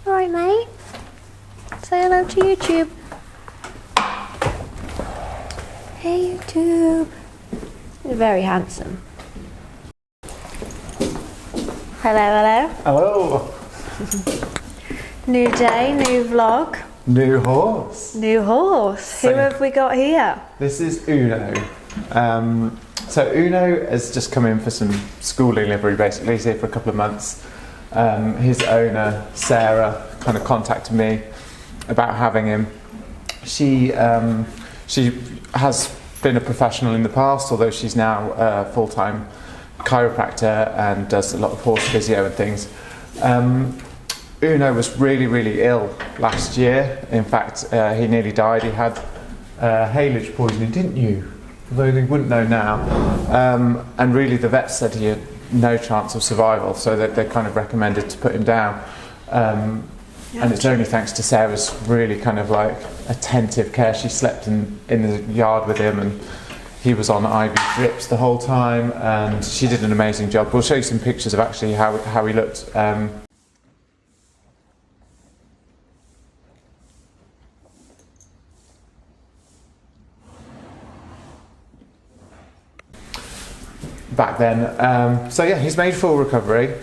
Alright, mate. Say hello to YouTube. Hey, YouTube. You're very handsome. Hello, hello. Hello. New day, new vlog. New horse. New horse. Who have we got here? This is Uno. So Uno has just come in for some schooling livery, basically. He's here for a couple of months. His owner, Sarah, kind of contacted me about having him. She has been a professional in the past, although she's now a full-time chiropractor and does a lot of horse physio and things. Uno was really ill last year. In fact, he nearly died. He had haylage poisoning, didn't you? Although they wouldn't know now. And really the vets said he had no chance of survival, so they kind of recommended to put him down. And it's only thanks to Sarah's really kind of like attentive care. She slept in the yard with him, and he was on IV drips the whole time, and she did an amazing job. We'll show you some pictures of actually how he looked. Back then. So yeah, he's made full recovery.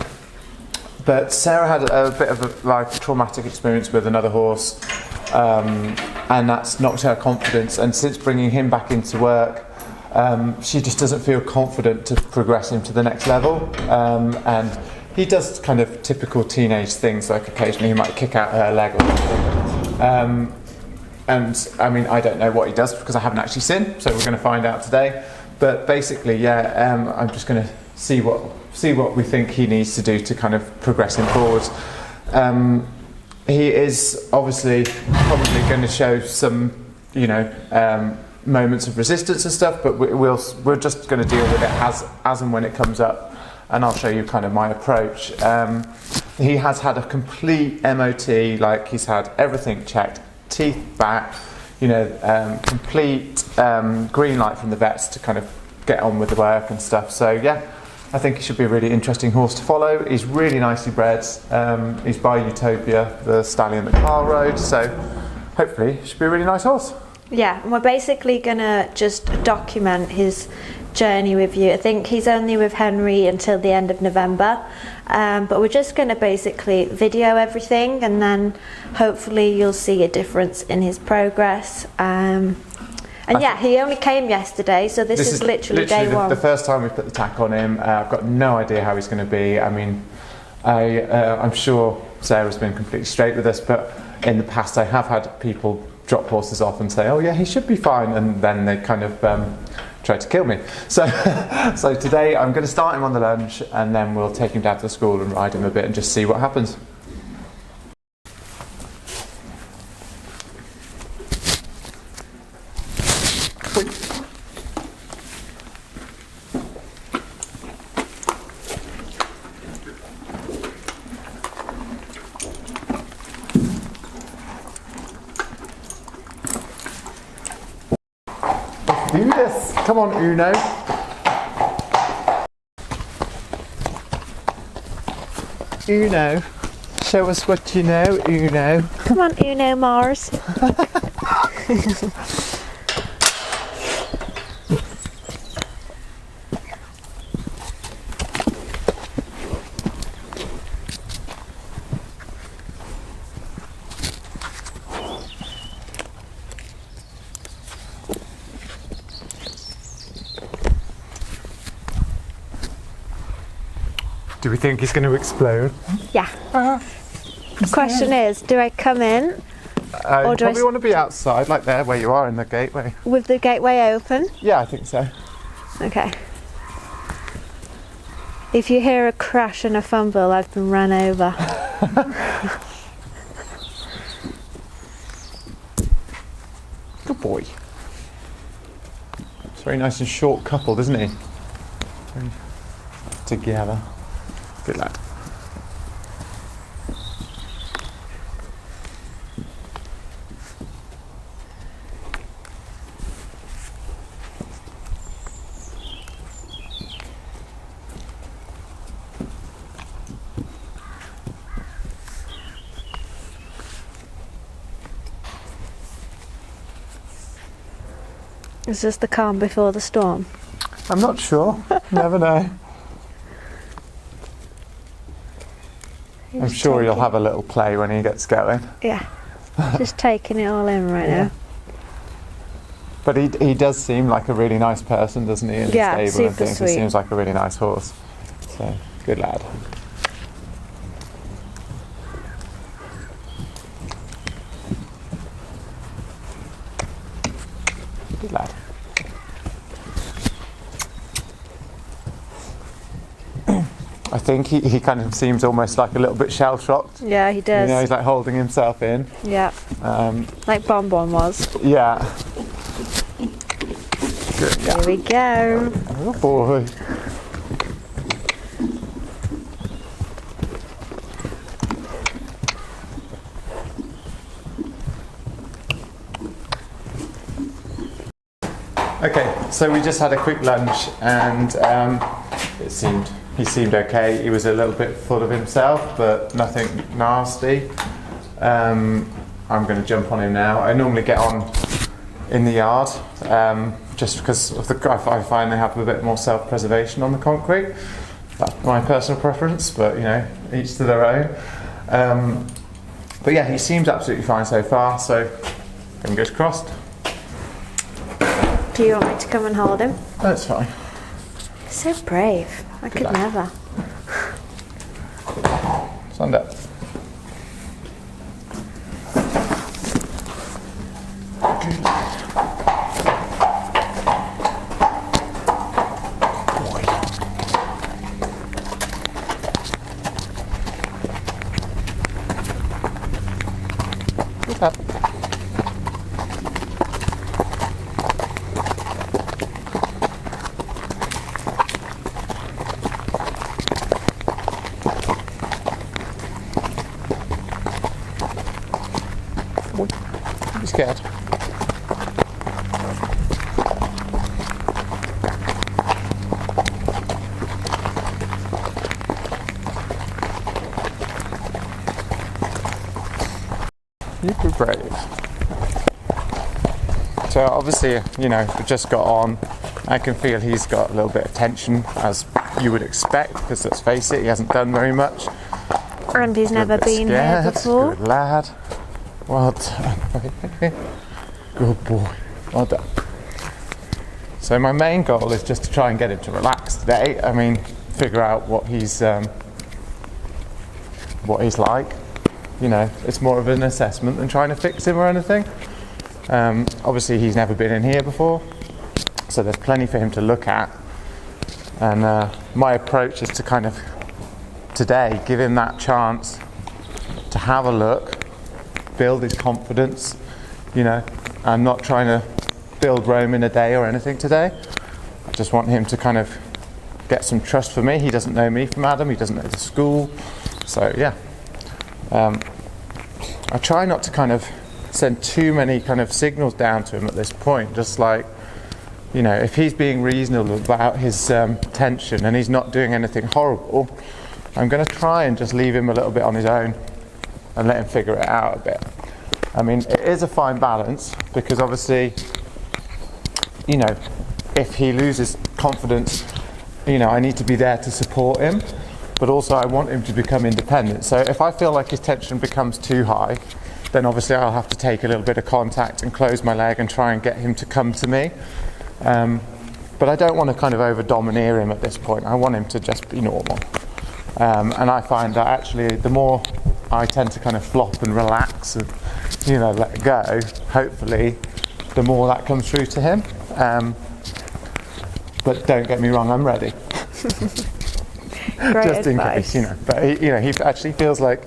But Sarah had a bit of a traumatic experience with another horse, and that's knocked her confidence. And since bringing him back into work, she just doesn't feel confident to progress him to the next level. And he does kind of typical teenage things, like occasionally he might kick out her leg or something. And I mean, I don't know what he does because I haven't actually seen, so we're going to find out today. But basically, yeah, I'm just going to see what we think he needs to do to kind of progress him forwards. He is obviously probably going to show some, moments of resistance and stuff, but we're just going to deal with it as and when it comes up, and I'll show you kind of my approach. He has had a complete MOT, like he's had everything checked, teeth back, complete green light from the vets to kind of get on with the work and stuff. So yeah, I think he should be a really interesting horse to follow. He's really nicely bred. He's by Utopia, the stallion that Carl rode, so hopefully he should be a really nice horse. Yeah, and we're basically gonna just document his journey with you. I think he's only with Henry until the end of November, but we're just going to basically video everything, and then hopefully you'll see a difference in his progress. And yeah, he only came yesterday, so this is literally day one. The first time we put the tack on him. I've got no idea how he's going to be. I mean, I'm sure Sarah's been completely straight with us, but in the past I have had people drop horses off and say, oh yeah, he should be fine, and then they kind of tried to kill me. So today I'm going to start him on the lunge, and then we'll take him down to the school and ride him a bit and just see what happens. Do this. Come on, Uno. Uno. Show us what you know, Uno. Come on, Uno Mars. Do we think he's going to explode? Yeah. Question is, do I come in? Or do you want to be outside, like there, where you are in the gateway. With the gateway open? Yeah, I think so. Okay. If you hear a crash and a fumble, I've been run over. Good boy. It's very nice and short coupled, isn't he? Very together. Good lad. Is this the calm before the storm? I'm not sure. Never know. I'm sure he'll have a little play when he gets going. Yeah. Just taking it all in right now. But he does seem like a really nice person, doesn't he? In the stable super and things. sweet. He seems like a really nice horse. So, good lad. Good lad. I think he kind of seems almost like a little bit shell-shocked. Yeah, he does. You know, he's like holding himself in. Yeah. Like Bonbon was. Yeah. Good. Yeah. Here we go. Oh boy. Okay, so we just had a quick lunch, and he seemed okay. He was a little bit full of himself, but nothing nasty. I'm going to jump on him now. I normally get on in the yard, just because of I find they have a bit more self-preservation on the concrete. That's my personal preference, but you know, each to their own. But yeah, he seems absolutely fine so far, so fingers crossed. Do you want me to come and hold him? That's fine. So brave. I could never. Stand up. Good up. I'm scared. You were brave. So obviously, you know, we've just got on. I can feel he's got a little bit of tension, as you would expect, because let's face it, he hasn't done very much. And he's never been here before. Good lad. Well done. Good boy. Well done. So my main goal is just to try and get him to relax today. I mean, figure out what he's like. You know, it's more of an assessment than trying to fix him or anything. Obviously, he's never been in here before, so there's plenty for him to look at. And my approach is to kind of today give him that chance to have a look, build his confidence. You know, I'm not trying to build Rome in a day or anything today. I just want him to kind of get some trust for me. He doesn't know me from Adam, he doesn't know the school. So yeah, I try not to kind of send too many kind of signals down to him at this point. Just like, you know, if he's being reasonable about his tension and he's not doing anything horrible, I'm going to try and just leave him a little bit on his own and let him figure it out a bit. I mean, it is a fine balance, because obviously, you know, if he loses confidence, you know, I need to be there to support him, but also I want him to become independent. So if I feel like his tension becomes too high, then obviously I'll have to take a little bit of contact and close my leg and try and get him to come to me. But I don't want to kind of over-domineer him at this point. I want him to just be normal. And I find that actually the more I tend to kind of flop and relax and, you know, let go, hopefully the more that comes through to him. But don't get me wrong, I'm ready. Great just in advice. case, you know. But he actually feels like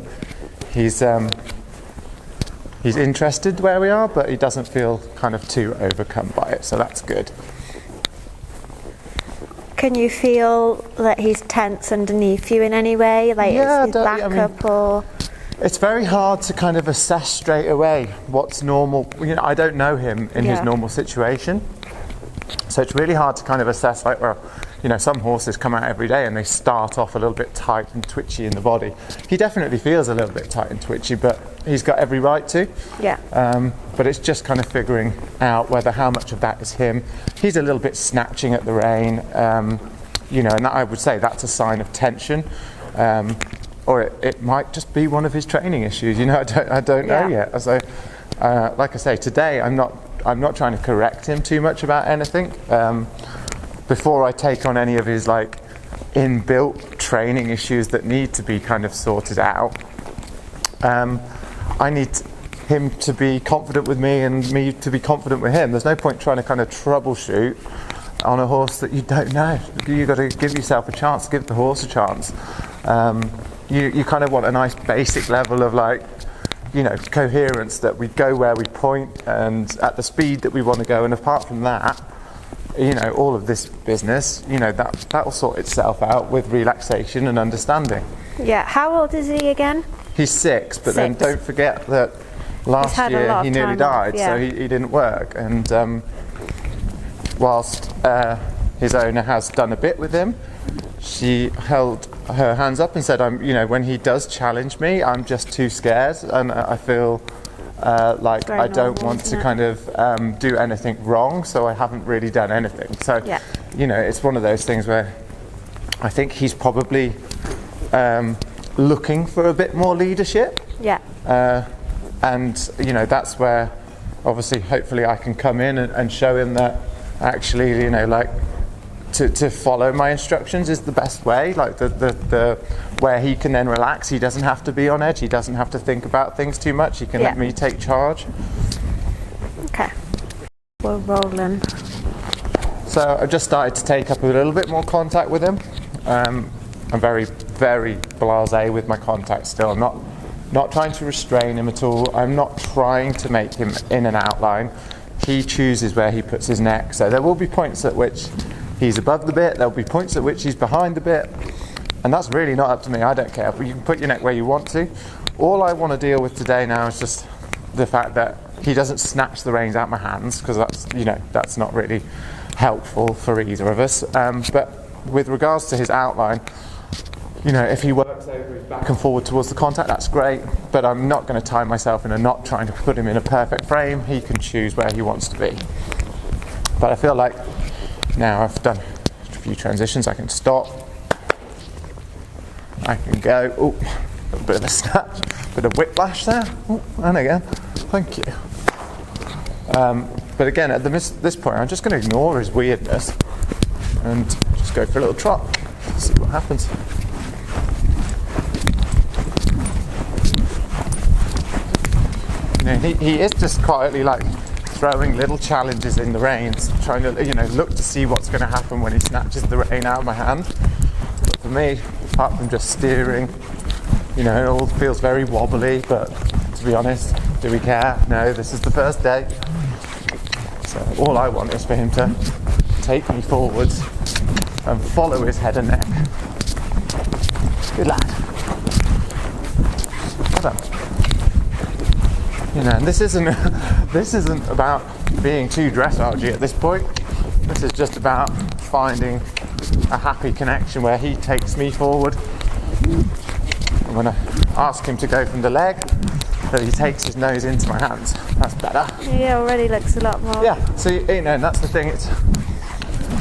he's interested where we are, but he doesn't feel kind of too overcome by it, so that's good. Can you feel that he's tense underneath you in any way? Like, Yeah, is his back up or? It's very hard to kind of assess straight away what's normal. You know, I don't know him in his normal situation, so it's really hard to kind of assess, like, well, you know, some horses come out every day and they start off a little bit tight and twitchy in the body. He definitely feels a little bit tight and twitchy, but he's got every right to. Yeah. But it's just kind of figuring out how much of that is him. He's a little bit snatching at the rein, you know, and that, I would say that's a sign of tension. Or it might just be one of his training issues. You know, I don't know yet. So, like I say, today I'm not trying to correct him too much about anything. Before I take on any of his like inbuilt training issues that need to be kind of sorted out, I need him to be confident with me and me to be confident with him. There's no point trying to kind of troubleshoot on a horse that you don't know. You've got to give yourself a chance, give the horse a chance. You kind of want a nice basic level of like, you know, coherence, that we go where we point and at the speed that we want to go. And apart from that, you know, all of this business, you know, that will sort itself out with relaxation and understanding. Yeah. How old is he again? He's 6, but then don't forget that last year he nearly died, so he didn't work. And whilst his owner has done a bit with him, she held her hands up and said, you know, when he does challenge me, I'm just too scared, and I feel like I don't want to kind of do anything wrong, so I haven't really done anything. So, you know, it's one of those things where I think he's probably looking for a bit more leadership. Yeah. And, you know, that's where obviously hopefully I can come in and show him that actually, you know, like to follow my instructions is the best way, like the where he can then relax. He doesn't have to be on edge, he doesn't have to think about things too much, he can let me take charge. Okay, we're rolling. So I've just started to take up a little bit more contact with him. I'm very, very blasé with my contact still. I'm not trying to restrain him at all. I'm not trying to make him in and out line. He chooses where he puts his neck. So there will be points at which he's above the bit, there'll be points at which he's behind the bit, and that's really not up to me. I don't care, but you can put your neck where you want to. All I want to deal with today now is just the fact that he doesn't snatch the reins out my hands, because that's, you know, that's not really helpful for either of us. But with regards to his outline, you know, if he works over his back and forward towards the contact, that's great, but I'm not going to tie myself in a knot trying to put him in a perfect frame. He can choose where he wants to be. But I feel like now I've done a few transitions, I can stop, I can go, oh, a bit of a snatch, a bit of whiplash there, oh, and again, thank you. But again, at this point, I'm just going to ignore his weirdness and just go for a little trot, see what happens. You know, he is just quietly like throwing little challenges in the reins, trying to, you know, look to see what's going to happen when he snatches the rein out of my hand. But for me, apart from just steering, you know, it all feels very wobbly, but to be honest, do we care? No, this is the first day. So all I want is for him to take me forwards and follow his head and neck. Good lad. Well done. You know, and this isn't about being too dressage at this point. This is just about finding a happy connection where he takes me forward. I'm going to ask him to go from the leg, that he takes his nose into my hands. That's better. Yeah, already looks a lot more. Yeah, so you know, and that's the thing. It's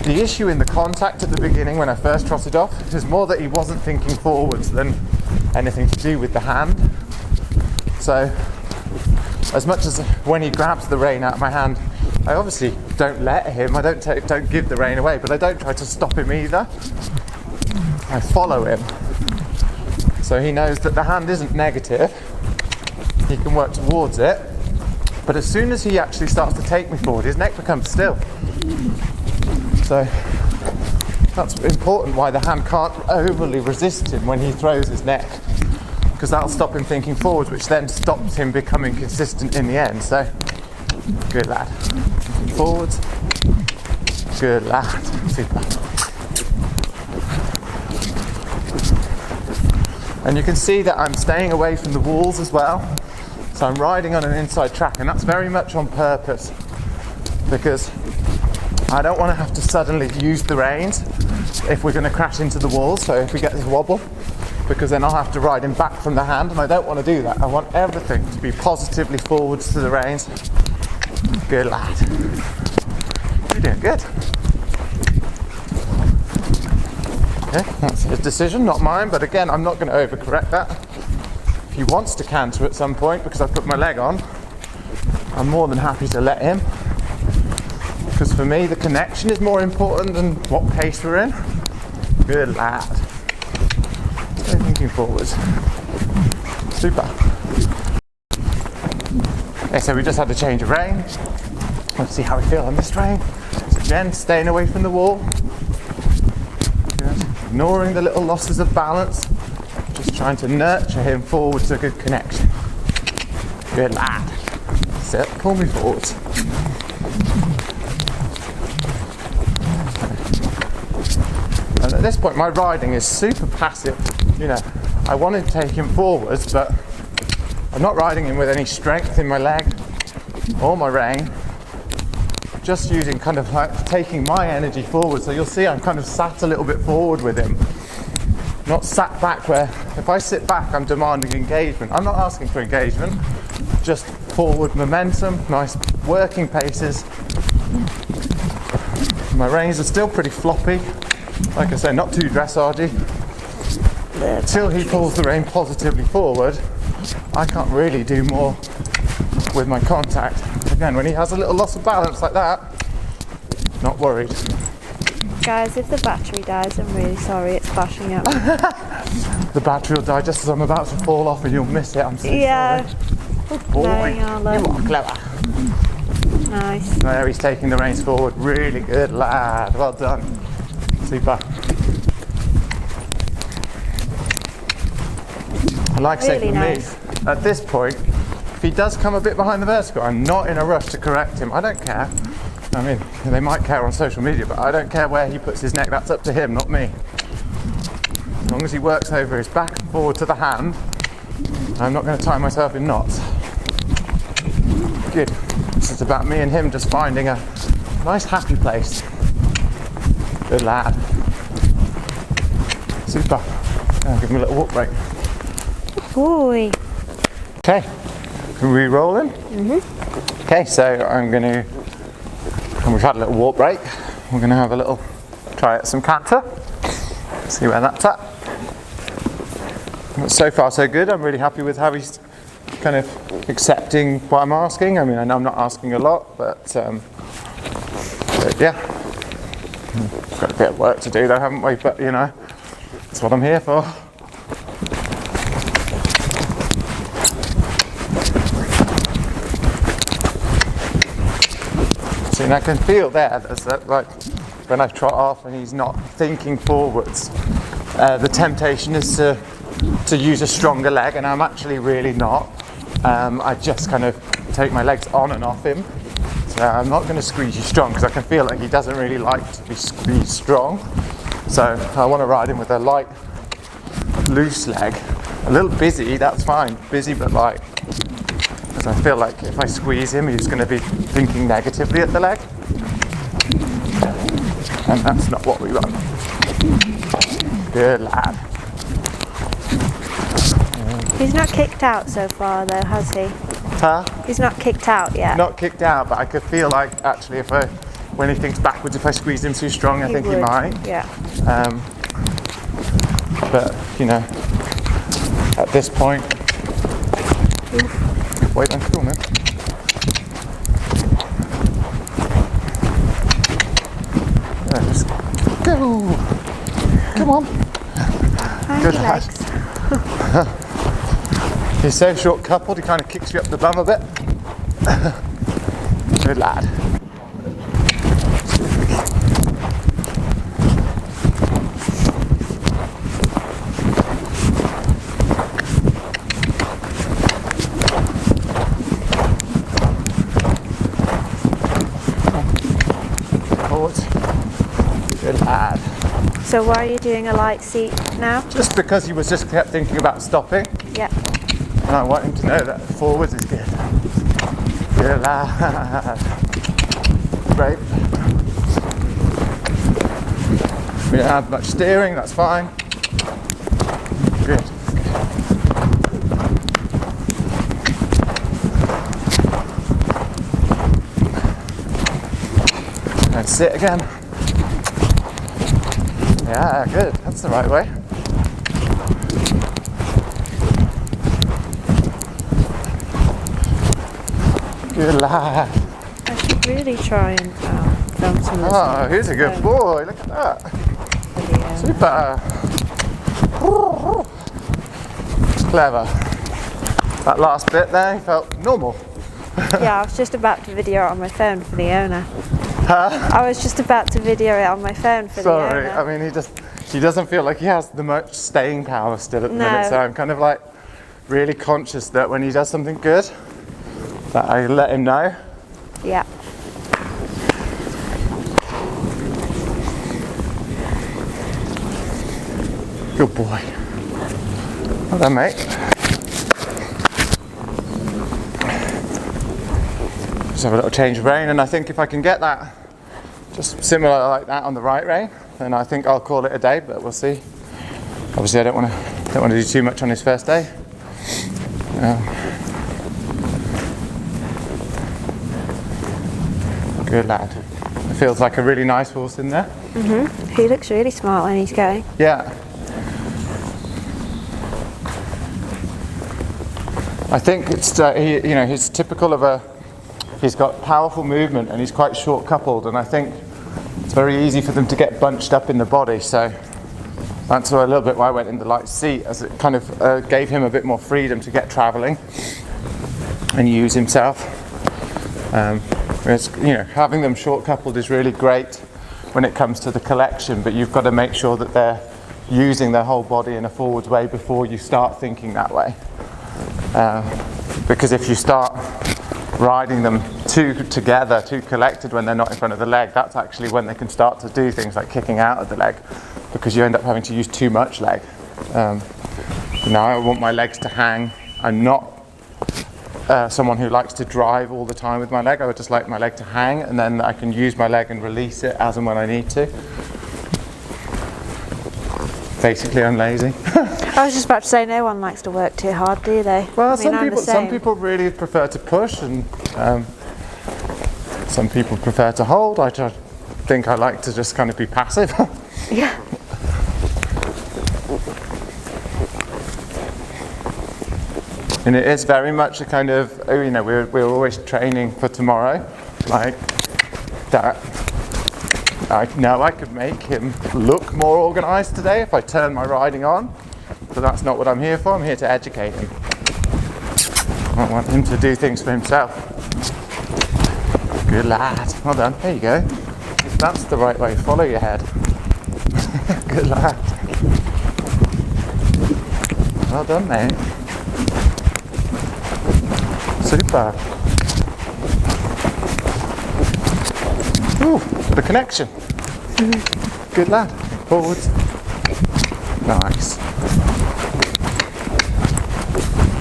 the issue in the contact at the beginning when I first trotted off is more that he wasn't thinking forwards than anything to do with the hand. So as much as when he grabs the rein out of my hand, I obviously don't let him, I don't give the rein away, but I don't try to stop him either. I follow him. So he knows that the hand isn't negative, he can work towards it, but as soon as he actually starts to take me forward, his neck becomes still. So that's important why the hand can't overly resist him when he throws his neck, because that'll stop him thinking forwards, which then stops him becoming consistent in the end. So, good lad. Forwards. Good lad. Super. And you can see that I'm staying away from the walls as well. So I'm riding on an inside track, and that's very much on purpose, because I don't want to have to suddenly use the reins if we're going to crash into the wall, so if we get this wobble, because then I'll have to ride him back from the hand, and I don't want to do that. I want everything to be positively forwards to the reins. Good lad. You're doing good. Okay, that's his decision, not mine, but again, I'm not going to overcorrect that. If he wants to canter at some point because I put my leg on, I'm more than happy to let him. Because for me, the connection is more important than what pace we're in. Good lad. Stay thinking forwards. Super. Okay, so we just had to change a rein. Let's see how we feel on this rein. So again, staying away from the wall. Good. Ignoring the little losses of balance. Just trying to nurture him forwards to a good connection. Good lad. Sit, pull me forwards. And at this point, my riding is super passive. You know, I want to take him forwards, but I'm not riding him with any strength in my leg or my rein. Just using kind of like taking my energy forward. So you'll see I'm kind of sat a little bit forward with him. Not sat back where, if I sit back, I'm demanding engagement. I'm not asking for engagement, just forward momentum, nice working paces. My reins are still pretty floppy. Like I say, not too dressagey. Until he pulls the rein positively forward, I can't really do more with my contact. Again, when he has a little loss of balance like that, not worried. Guys, if the battery dies, I'm really sorry, it's flashing out. The battery will die just as I'm about to fall off and you'll miss it. I'm so sorry. Boy, you are clever. Nice. There, he's taking the reins forward. Really good lad. Well done. Super. Like I say, Really for nice. me, at this point, if he does come a bit behind the vertical, I'm not in a rush to correct him. I don't care. I mean, they might care on social media, but I don't care where he puts his neck. That's up to him, not me. As long as he works over his back and forward to the hand, I'm not going to tie myself in knots. Good. This is about me and him just finding a nice happy place. Good lad. Super. I'll give him a little walk break. Boy. Okay, can we roll in? Mm-hmm. Okay, so I'm going to, and we've had a little walk break, we're going to have a little try at some canter, see where that's at. So far so good. I'm really happy with how he's kind of accepting what I'm asking. I mean, I know I'm not asking a lot, but yeah, we've got a bit of work to do though, haven't we? But you know, that's what I'm here for. See, and I can feel there's that, like when I trot off and he's not thinking forwards, the temptation is to use a stronger leg, and I'm actually really not. I just kind of take my legs on and off him. So I'm not going to squeeze you strong because I can feel like he doesn't really like to be squeezed strong. So I want to ride him with a light, loose leg. A little busy, that's fine. Busy but light. Because I feel like if I squeeze him, he's going to be thinking negatively at the leg. And that's not what we want. Good lad. He's not kicked out so far though, has he? Huh? He's not kicked out yet. Not kicked out, but I could feel like actually when he thinks backwards, if I squeeze him too strong, I think he might. Yeah. But, you know, at this point, wait, I'm cool, man. Yeah, just go. Come on. Good lad. He's so short coupled, he kind of kicks you up the bum a bit. Good lad. Forward. Good lad. So why are you doing a light seat now? Just because he was just kept thinking about stopping. Yeah. And I want him to know that forwards is good. Good lad. Great. We don't have much steering, that's fine. Good. And sit again. Yeah, good. That's the right way. Good lad. I should really try and film some of this. Oh, he's a good boy. Look at that. Video. Super. Clever. That last bit there felt normal. Yeah, I was just about to video it on my phone for the owner. Huh? I was just about to video it on my phone for the owner. Sorry, I mean he doesn't feel like he has the much staying power still at the minute, so I'm kind of like really conscious that when he does something good, that I let him know. Yeah. Good boy. Well done, mate. Just have a little change of rein, and I think if I can get that just similar like that on the right rein, then I think I'll call it a day, but we'll see. Obviously I don't want to do too much on his first day. Good lad. It feels like a really nice horse in there. He looks really smart when he's going. Yeah. I think it's he's typical of a. He's got powerful movement and he's quite short coupled, and I think it's very easy for them to get bunched up in the body. So that's a little bit why I went in the light seat, as it kind of gave him a bit more freedom to get travelling and use himself. Whereas, having them short coupled is really great when it comes to the collection, but you've got to make sure that they're using their whole body in a forwards way before you start thinking that way. Because if you start riding them too collected when they're not in front of the leg, that's actually when they can start to do things like kicking out of the leg, because you end up having to use too much leg. Now I want my legs to hang. I'm not someone who likes to drive all the time with my leg. I would just like my leg to hang, and then I can use my leg and release it as and when I need to. Basically, I'm lazy. I was just about to say, no one likes to work too hard, do they? Well, some people really prefer to push, and some people prefer to hold. I just think I like to just kind of be passive. Yeah. And it is very much a kind of, we're always training for tomorrow, like that. I know I could make him look more organised today if I turn my riding on, but that's not what I'm here for. I'm here to educate him. I want him to do things for himself. Good lad. Well done. There you go. That's the right way. Follow your head. Good lad. Well done, mate. Super. Ooh, the connection. Good lad. Forwards. Nice.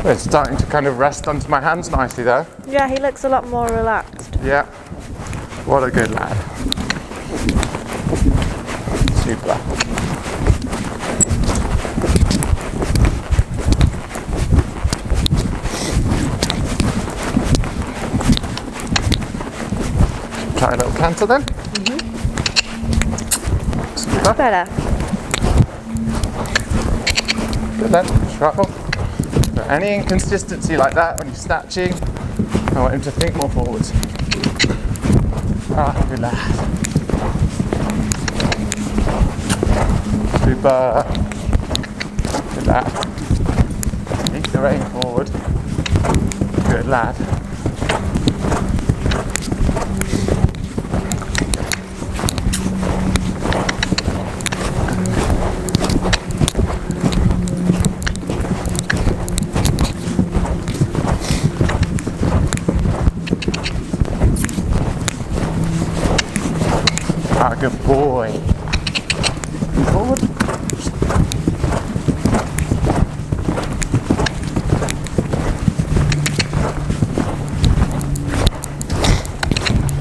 Well, it's starting to kind of rest onto my hands nicely though. Yeah, he looks a lot more relaxed. Yeah. What a good lad. Super. Try a little canter then. Super. Better. Good then. Shrapnel. But any inconsistency like that when you're snatching, I want him to think more forwards. Ah, good lad. Super. Good lad. Keep the rein forward. Good lad. Ah, good boy. Forward.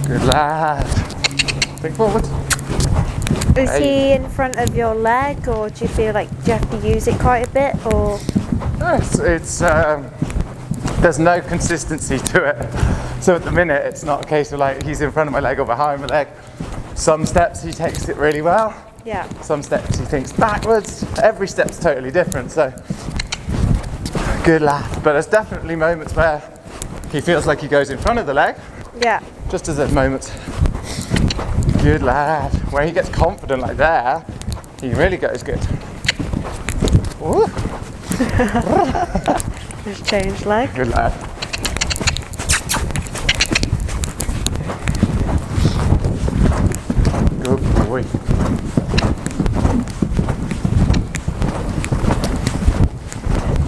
Good lad. Think forward. Is he in front of your leg, or do you feel like you have to use it quite a bit, or? No, it's there's no consistency to it. So at the minute, it's not a case of like he's in front of my leg or behind my leg. Some steps he takes it really well. Yeah. Some steps he thinks backwards. Every step's totally different. So good lad. But there's definitely moments where he feels like he goes in front of the leg. Yeah. Just as there's moments. Good lad. Where he gets confident like there, he really goes good. Ooh. Just change leg. Good lad. Good boy.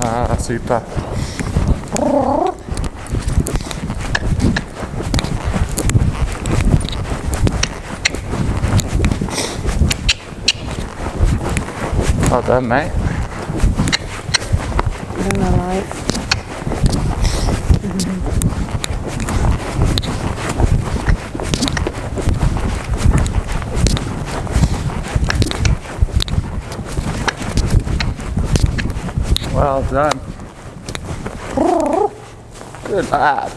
Ah, super. Well done, mate. I'm alive. Well done. Good lad.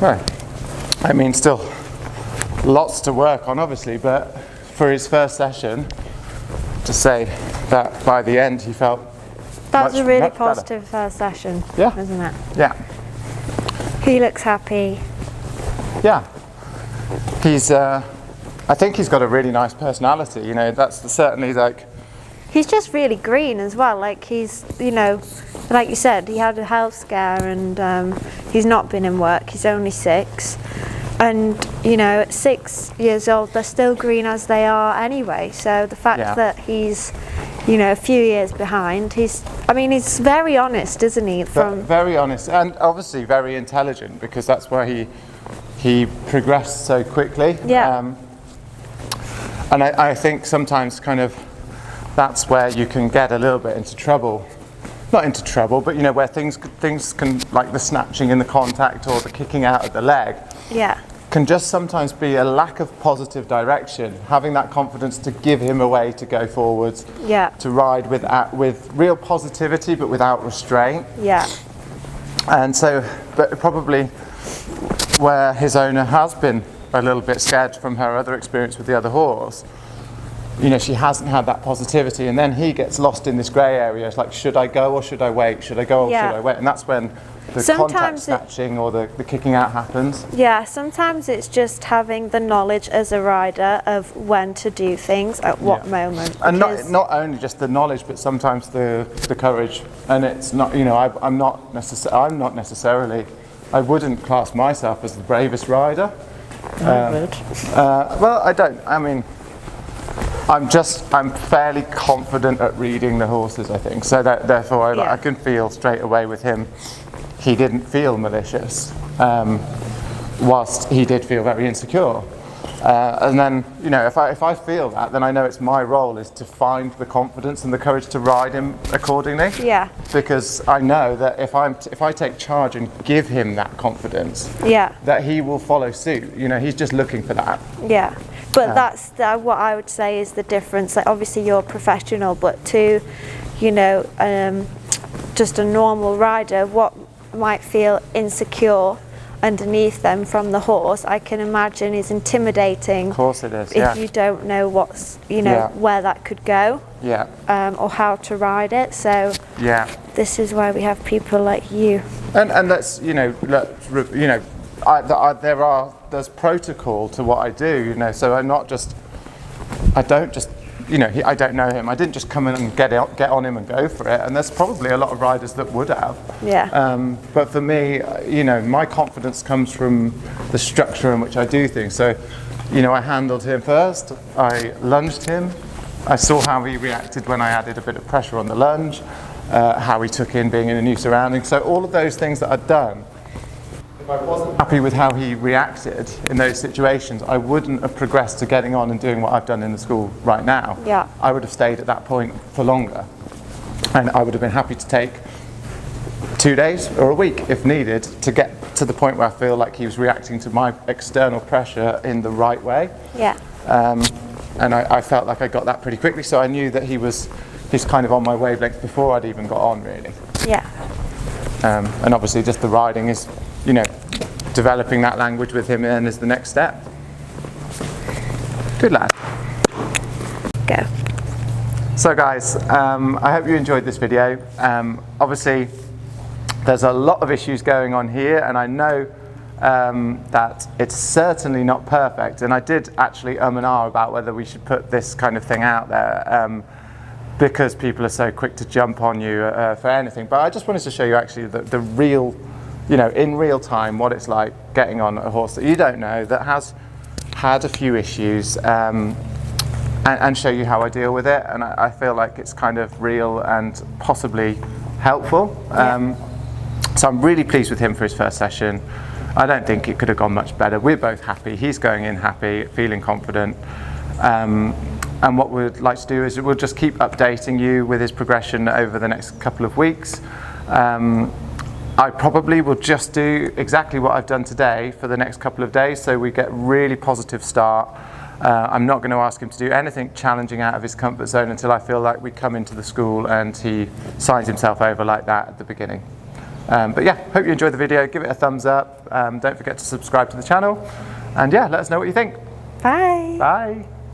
Right. I mean, still lots to work on, obviously, but for his first session, to say that by the end he felt That's a really much positive first session, Yeah. isn't it? Yeah. He looks happy. Yeah. He's, I think he's got a really nice personality, you know, that's certainly like, He's just really green as well. Like he's, you know, like you said, he had a health scare and he's not been in work. He's only 6. And, you know, at 6 years old, they're still green as they are anyway. So the fact that he's, you know, a few years behind, he's very honest, isn't he? very honest and obviously very intelligent, because that's why he progressed so quickly. Yeah. And I think sometimes kind of that's where you can get a little bit into trouble. Not into trouble, but you know, where things can, like the snatching in the contact or the kicking out of the leg, Yeah. can just sometimes be a lack of positive direction. Having that confidence to give him a way to go forwards, Yeah. to ride with real positivity but without restraint. Yeah. And so, but probably where his owner has been a little bit scared from her other experience with the other horse, you know, she hasn't had that positivity, and then he gets lost in this grey area. It's like, should I go or should I wait? Should I go or should I wait? And that's when the contact snatching or the kicking out happens. Yeah, sometimes it's just having the knowledge as a rider of when to do things at what moment. And not only just the knowledge, but sometimes the courage. And it's not, you know, I'm not necessarily, I wouldn't class myself as the bravest rider. I would. Well, I don't. I mean, I'm fairly confident at reading the horses, I think. So that, therefore, I can feel straight away with him. He didn't feel malicious, whilst he did feel very insecure. And then, you know, if I feel that, then I know it's my role is to find the confidence and the courage to ride him accordingly. Yeah. Because I know that if I take charge and give him that confidence, that he will follow suit. You know, he's just looking for that. Yeah. But that's what I would say is the difference. Like, obviously you're professional, but to, you know, just a normal rider, what might feel insecure underneath them from the horse, I can imagine is intimidating. Of course it is. If you don't know what's, you know, where that could go. Yeah. Or how to ride it. So. Yeah. This is why we have people like you. And let's, you know, there's protocol to what I do, you know, so I don't just, you know, I don't know him. I didn't just come in and get on him and go for it, and there's probably a lot of riders that would have. Yeah. But for me, you know, my confidence comes from the structure in which I do things. So, you know, I handled him first, I lunged him, I saw how he reacted when I added a bit of pressure on the lunge, how he took in being in a new surrounding. So all of those things that I'd done, if I wasn't happy with how he reacted in those situations, I wouldn't have progressed to getting on and doing what I've done in the school right now. Yeah. I would have stayed at that point for longer. And I would have been happy to take 2 days or a week if needed to get to the point where I feel like he was reacting to my external pressure in the right way. Yeah. I felt like I got that pretty quickly, so I knew that he's kind of on my wavelength before I'd even got on, really. Yeah. And obviously just the riding is, you know, developing that language with him then is the next step. Good lad. Go. So guys, I hope you enjoyed this video. Obviously there's a lot of issues going on here, and I know that it's certainly not perfect, and I did actually and ah about whether we should put this kind of thing out there, because people are so quick to jump on you for anything. But I just wanted to show you actually the real, you know, in real time, what it's like getting on a horse that you don't know, that has had a few issues, and show you how I deal with it. And I feel like it's kind of real and possibly helpful. So I'm really pleased with him for his first session. I don't think it could have gone much better. We're both happy. He's going in happy, feeling confident. And what we'd like to do is we'll just keep updating you with his progression over the next couple of weeks. I probably will just do exactly what I've done today for the next couple of days, so we get really positive start. I'm not going to ask him to do anything challenging out of his comfort zone until I feel like we come into the school and he signs himself over like that at the beginning. But yeah, hope you enjoyed the video. Give it a thumbs up. Don't forget to subscribe to the channel. And yeah, let us know what you think. Bye. Bye.